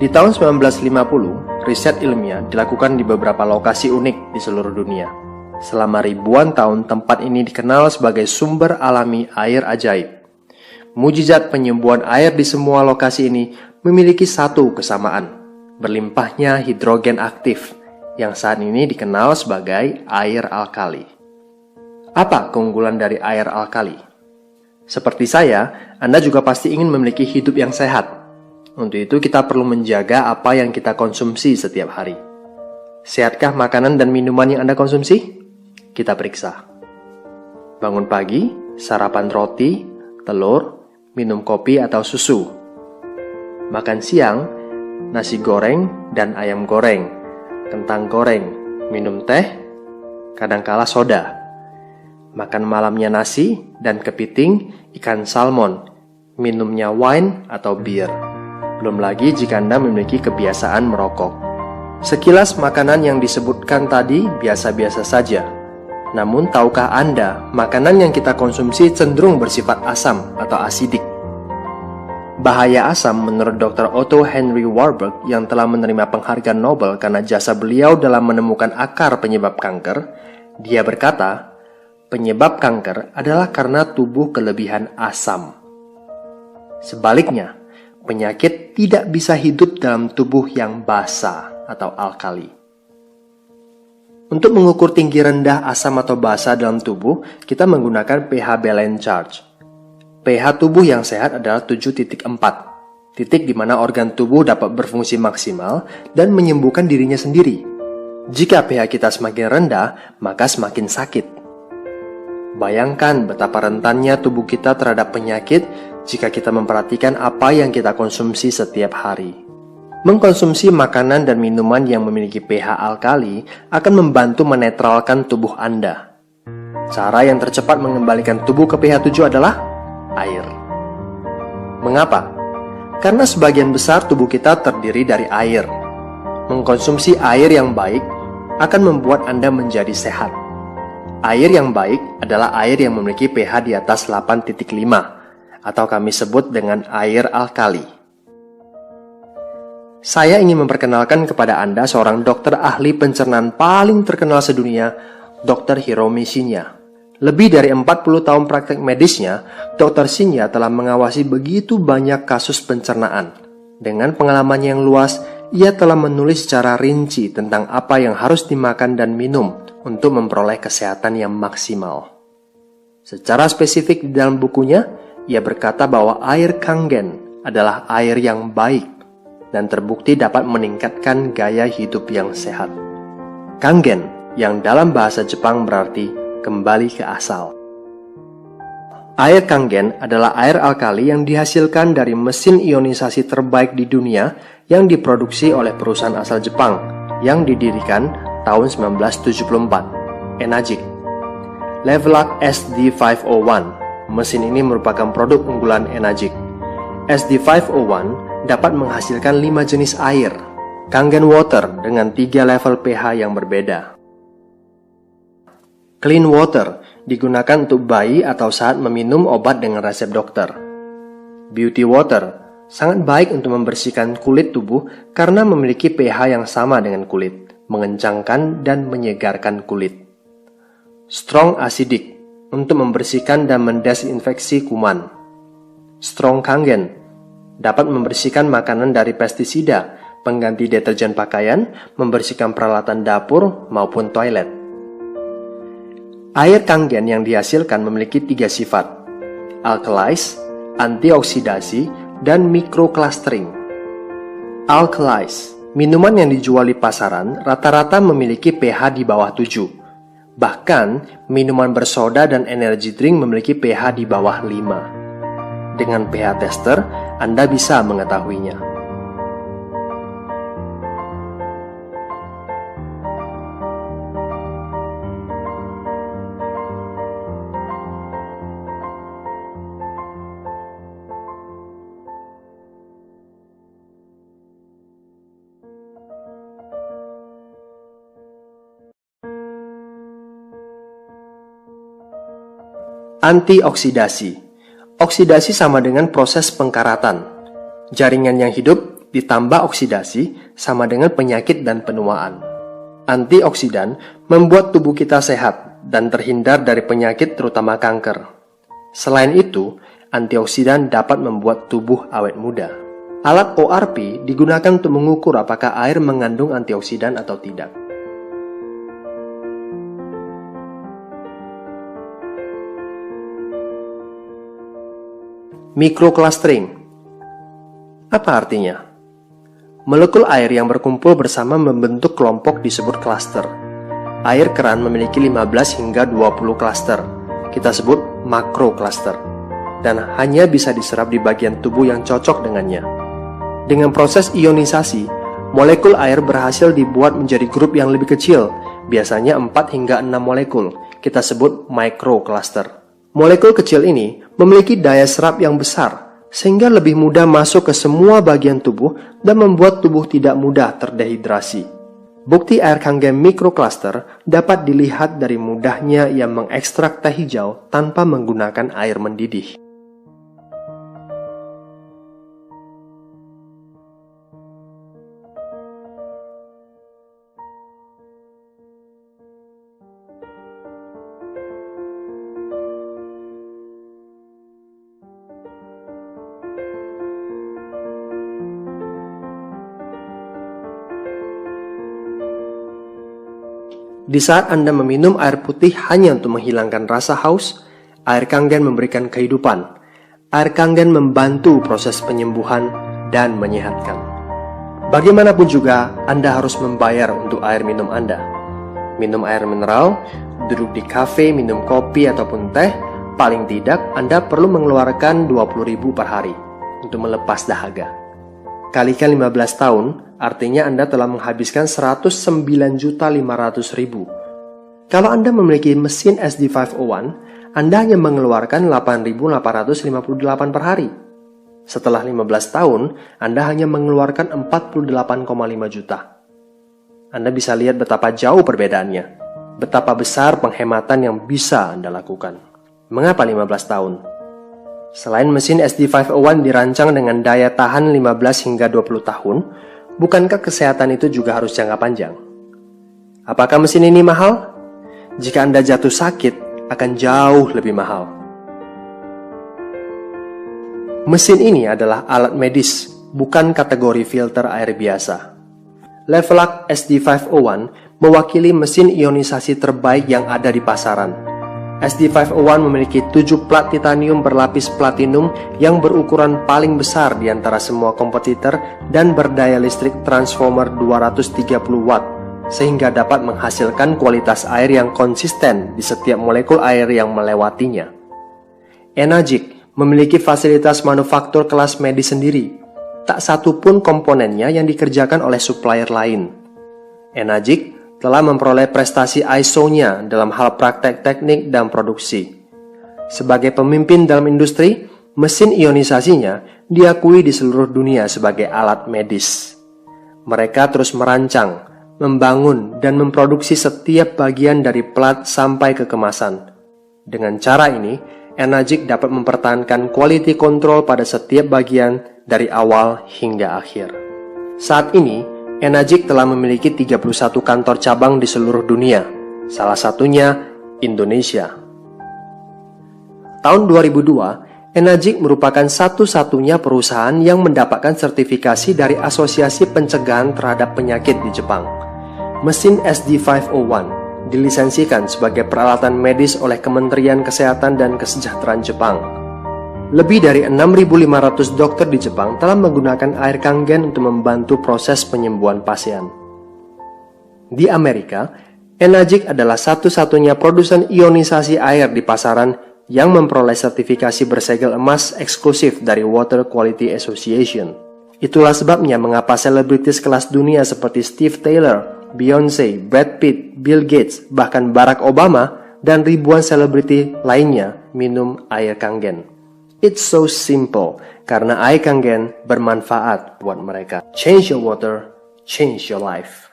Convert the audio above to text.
Di tahun 1950, riset ilmiah dilakukan di beberapa lokasi unik di seluruh dunia. Selama ribuan tahun, tempat ini dikenal sebagai sumber alami air ajaib. Mujizat penyembuhan air di semua lokasi ini memiliki satu kesamaan, berlimpahnya hidrogen aktif, yang saat ini dikenal sebagai air alkali. Apa keunggulan dari air alkali? Seperti saya, Anda juga pasti ingin memiliki hidup yang sehat. Untuk itu kita perlu menjaga apa yang kita konsumsi setiap hari. Sehatkah makanan dan minuman yang Anda konsumsi? Kita periksa. Bangun pagi, sarapan roti, telur, minum kopi atau susu. Makan siang, nasi goreng dan ayam goreng, kentang goreng, minum teh, kadangkala soda. Makan malamnya nasi dan kepiting, ikan salmon, minumnya wine atau bir. Belum lagi jika Anda memiliki kebiasaan merokok. Sekilas makanan yang disebutkan tadi biasa-biasa saja. Namun tahukah Anda, makanan yang kita konsumsi cenderung bersifat asam atau asidik? Bahaya asam menurut Dr. Otto Henry Warburg yang telah menerima penghargaan Nobel karena jasa beliau dalam menemukan akar penyebab kanker. Dia berkata, penyebab kanker adalah karena tubuh kelebihan asam. Sebaliknya, penyakit tidak bisa hidup dalam tubuh yang basa atau alkali. Untuk mengukur tinggi rendah asam atau basa dalam tubuh, kita menggunakan pH balance charge. pH tubuh yang sehat adalah 7.4, titik di mana organ tubuh dapat berfungsi maksimal dan menyembuhkan dirinya sendiri. Jika pH kita semakin rendah, maka semakin sakit. Bayangkan betapa rentannya tubuh kita terhadap penyakit jika kita memperhatikan apa yang kita konsumsi setiap hari. Mengkonsumsi makanan dan minuman yang memiliki pH alkali akan membantu menetralkan tubuh Anda. Cara yang tercepat mengembalikan tubuh ke pH 7 adalah air. Mengapa? Karena sebagian besar tubuh kita terdiri dari air. Mengkonsumsi air yang baik akan membuat Anda menjadi sehat. Air yang baik adalah air yang memiliki pH di atas 8.5 atau kami sebut dengan air alkali. Saya ingin memperkenalkan kepada Anda seorang dokter ahli pencernaan paling terkenal sedunia, Dr. Hiromi Shinya. Lebih dari 40 tahun praktek medisnya, Dr. Shinya telah mengawasi begitu banyak kasus pencernaan. Dengan pengalaman yang luas, ia telah menulis secara rinci tentang apa yang harus dimakan dan minum untuk memperoleh kesehatan yang maksimal. Secara spesifik di dalam bukunya, ia berkata bahwa air Kangen adalah air yang baik dan terbukti dapat meningkatkan gaya hidup yang sehat. Kangen, yang dalam bahasa Jepang berarti kembali ke asal. Air Kangen adalah air alkali yang dihasilkan dari mesin ionisasi terbaik di dunia yang diproduksi oleh perusahaan asal Jepang yang didirikan tahun 1974, Enagic. Levelac SD501. Mesin ini merupakan produk unggulan Enagic. SD501 dapat menghasilkan 5 jenis air, Kangen Water dengan 3 level pH yang berbeda. Clean Water digunakan untuk bayi atau saat meminum obat dengan resep dokter. Beauty Water sangat baik untuk membersihkan kulit tubuh karena memiliki pH yang sama dengan kulit, mengencangkan dan menyegarkan kulit. Strong Acidic untuk membersihkan dan mendesinfeksi kuman. Strong Kangen dapat membersihkan makanan dari pestisida, pengganti deterjen pakaian, membersihkan peralatan dapur maupun toilet. Air Kangen yang dihasilkan memiliki 3 sifat: alkalize, antioksidasi, dan microclustering. Alkalize, minuman yang dijual di pasaran rata-rata memiliki pH di bawah 7. Bahkan, minuman bersoda dan energy drink memiliki pH di bawah 5. Dengan pH tester, Anda bisa mengetahuinya. Antioksidasi. Oksidasi sama dengan proses pengkaratan. Jaringan yang hidup ditambah oksidasi sama dengan penyakit dan penuaan. Antioksidan membuat tubuh kita sehat dan terhindar dari penyakit terutama kanker. Selain itu, antioksidan dapat membuat tubuh awet muda. Alat ORP digunakan untuk mengukur apakah air mengandung antioksidan atau tidak. Mikroclustering. Apa artinya? Molekul air yang berkumpul bersama membentuk kelompok disebut cluster. Air keran memiliki 15 hingga 20 cluster. Kita sebut makrocluster. Dan hanya bisa diserap di bagian tubuh yang cocok dengannya. Dengan proses ionisasi, molekul air berhasil dibuat menjadi grup yang lebih kecil, biasanya 4 hingga 6 molekul. Kita sebut microcluster. Molekul kecil ini memiliki daya serap yang besar, sehingga lebih mudah masuk ke semua bagian tubuh dan membuat tubuh tidak mudah terdehidrasi. Bukti air Kangen mikrocluster dapat dilihat dari mudahnya ia mengekstrak teh hijau tanpa menggunakan air mendidih. Di saat Anda meminum air putih hanya untuk menghilangkan rasa haus, air Kangen memberikan kehidupan. Air Kangen membantu proses penyembuhan dan menyehatkan. Bagaimanapun juga, Anda harus membayar untuk air minum Anda. Minum air mineral, duduk di kafe, minum kopi ataupun teh, paling tidak Anda perlu mengeluarkan 20.000 per hari untuk melepas dahaga. Kalikan 15 tahun, artinya Anda telah menghabiskan 109.500.000. Kalau Anda memiliki mesin SD501, Anda hanya mengeluarkan 8.858 per hari. Setelah 15 tahun, Anda hanya mengeluarkan 48,5 juta. Anda bisa lihat betapa jauh perbedaannya, betapa besar penghematan yang bisa Anda lakukan. Mengapa 15 tahun? Selain mesin SD501 dirancang dengan daya tahan 15 hingga 20 tahun, bukankah kesehatan itu juga harus jangka panjang? Apakah mesin ini mahal? Jika Anda jatuh sakit, akan jauh lebih mahal. Mesin ini adalah alat medis, bukan kategori filter air biasa. Levelak SD501 mewakili mesin ionisasi terbaik yang ada di pasaran. SD501 memiliki 7 plat titanium berlapis platinum yang berukuran paling besar di antara semua kompetitor dan berdaya listrik transformer 230 watt, sehingga dapat menghasilkan kualitas air yang konsisten di setiap molekul air yang melewatinya. Enagic memiliki fasilitas manufaktur kelas medis sendiri. Tak satu pun komponennya yang dikerjakan oleh supplier lain. Enagic telah memperoleh prestasi ISO-nya dalam hal praktek teknik dan produksi. Sebagai pemimpin dalam industri, mesin ionisasinya diakui di seluruh dunia sebagai alat medis. Mereka terus merancang, membangun, dan memproduksi setiap bagian dari plat sampai ke kemasan. Dengan cara ini, Enagic dapat mempertahankan quality control pada setiap bagian dari awal hingga akhir. Saat ini, Enagic telah memiliki 31 kantor cabang di seluruh dunia, salah satunya Indonesia. Tahun 2002, Enagic merupakan satu-satunya perusahaan yang mendapatkan sertifikasi dari Asosiasi Pencegahan Terhadap Penyakit di Jepang. Mesin SD501 dilisensikan sebagai peralatan medis oleh Kementerian Kesehatan dan Kesejahteraan Jepang. Lebih dari 6.500 dokter di Jepang telah menggunakan air Kangen untuk membantu proses penyembuhan pasien. Di Amerika, Enagic adalah satu-satunya produsen ionisasi air di pasaran yang memperoleh sertifikasi bersegel emas eksklusif dari Water Quality Association. Itulah sebabnya mengapa selebritis kelas dunia seperti Steve Taylor, Beyonce, Brad Pitt, Bill Gates, bahkan Barack Obama, dan ribuan selebriti lainnya minum air Kangen. It's so simple, karena air Kangen bermanfaat buat mereka. Change your water, change your life.